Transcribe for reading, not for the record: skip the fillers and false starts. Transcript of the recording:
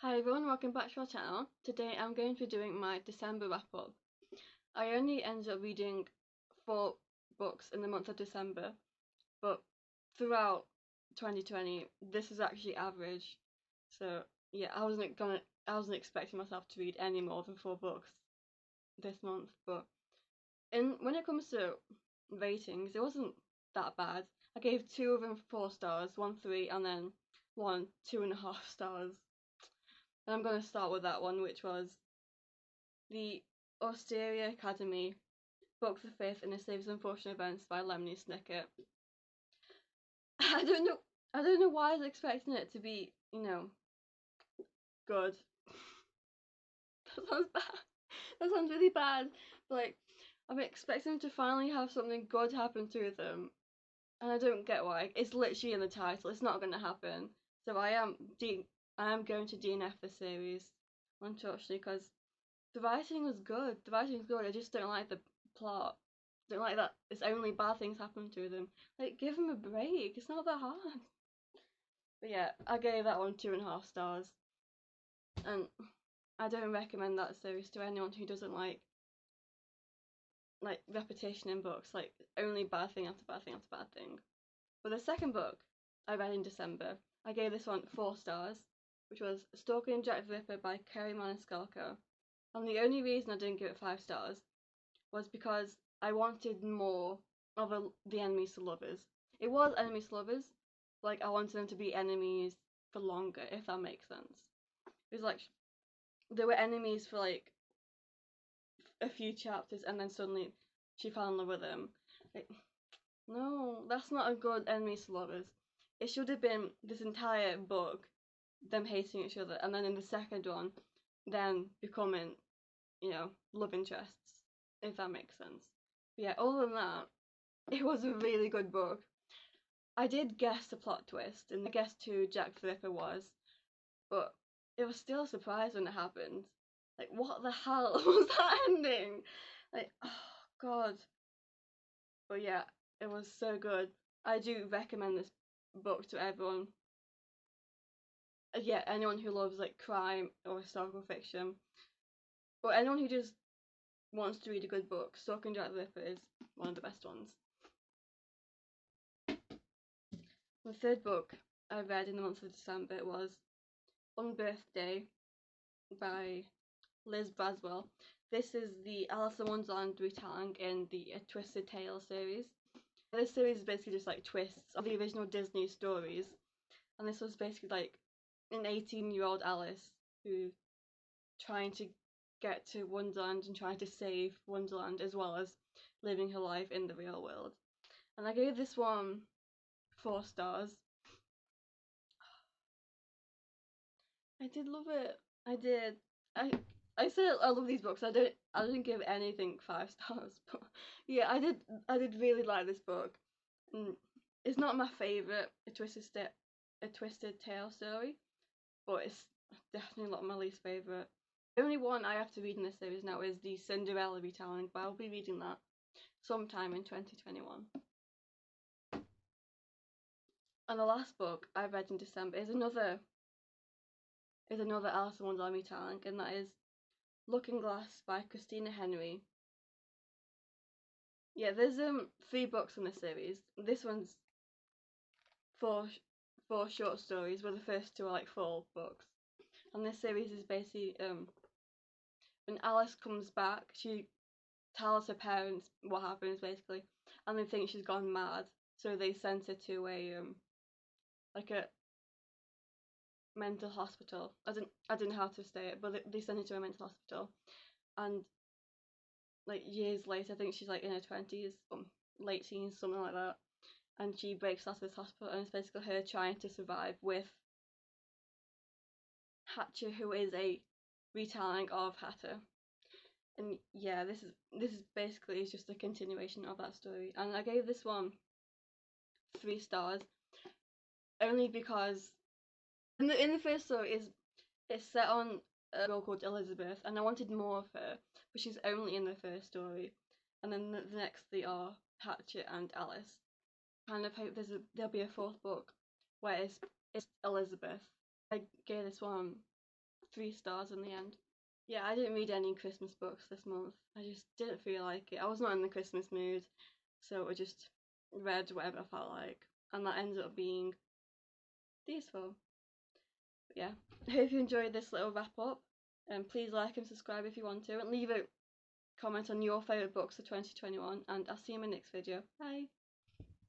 Hi everyone, welcome back to our channel. Today I'm going to be doing my December wrap up. I only ended up reading 4 books in the month of December, but throughout 2020 this is actually average. So yeah, I wasn't expecting myself to read any more than 4 books this month, but when it comes to ratings, it wasn't that bad. I gave 2 of them 4 stars, 1 3, and then 1 2.5 stars. And I'm going to start with that one, which was the Austeria Academy, Book the Fifth in a Series of Unfortunate Events by Lemony Snicket. I don't know why I was expecting it to be, good. That sounds bad. That sounds really bad. But, like, I'm expecting to finally have something good happen to them, and I don't get why. It's literally in the title. It's not going to happen. So I am going to DNF the series, unfortunately, because the writing was good. The writing is good. I just don't like the plot. Don't like that it's only bad things happen to them. Like, give them a break. It's not that hard. But yeah, I gave that one 2.5 stars. And I don't recommend that series to anyone who doesn't like repetition in books. Like, only bad thing after bad thing after bad thing. But the second book I read in December, I gave this one 4 stars, which was Stalking, Injected by Kerry Maniscalco. And the only reason I didn't give it 5 stars was because I wanted more of the enemies to lovers. It was enemies to lovers, like I wanted them to be enemies for longer, if that makes sense. It was like they were enemies for like a few chapters, and then suddenly she fell in love with him. Like, no, that's not a good enemies to lovers. It should have been this entire book, them hating each other, and then in the second one, them becoming, love interests, if that makes sense. But yeah, other than that, it was a really good book. I did guess the plot twist, and I guessed who Jack the Ripper was, but it was still a surprise when it happened. Like, what the hell was that ending? Like, oh god. But yeah, it was so good. I do recommend this book to everyone. Yeah, anyone who loves like crime or historical fiction, or anyone who just wants to read a good book. Stalking Jack the Ripper is one of the best ones. The third book I read in the month of December was On Birthday by Liz Braswell. This is the Alice in Wonderland retelling in the A Twisted Tale series. This series is basically just like twists of the original Disney stories, and this was basically like an 18-year-old Alice who trying to get to Wonderland and trying to save Wonderland as well as living her life in the real world. And I gave this one 4 stars. I did love it. I did. I said I love these books. I didn't give anything 5 stars, but yeah, I did really like this book. It's not my favourite A Twisted Tale story, but it's definitely not my least favourite. The only one I have to read in this series now is the Cinderella retelling, but I'll be reading that sometime in 2021. And the last book I read in December is another Alice in Wonderland retelling, and that is Looking Glass by Christina Henry. Yeah, there's 3 books in this series. This one's four short stories, where the first 2 are like full books. And this series is basically when Alice comes back, she tells her parents what happens basically, and they think she's gone mad, so they send her to a like a mental hospital. I didn't know how to say it, but they send her to a mental hospital, and like years later, I think she's like in her 20s, late teens, something like that, and she breaks out of this hospital, and it's basically her trying to survive with Hatcher, who is a retelling of Hatter. And yeah, this is basically just a continuation of that story, and I gave this one 3 stars only because in the first story it's set on a girl called Elizabeth, and I wanted more of her, but she's only in the first story, and then the next 3 are Hatchet and Alice. Kind of hope there'll be a 4th book where it's Elizabeth. I gave this one 3 stars in the end. Yeah, I didn't read any Christmas books this month. I just didn't feel like it. I was not in the Christmas mood, so I just read whatever I felt like, and that ended up being these 4. But yeah, I hope you enjoyed this little wrap up, and please like and subscribe if you want to, and leave a comment on your favourite books of 2021, and I'll see you in my next video. Bye!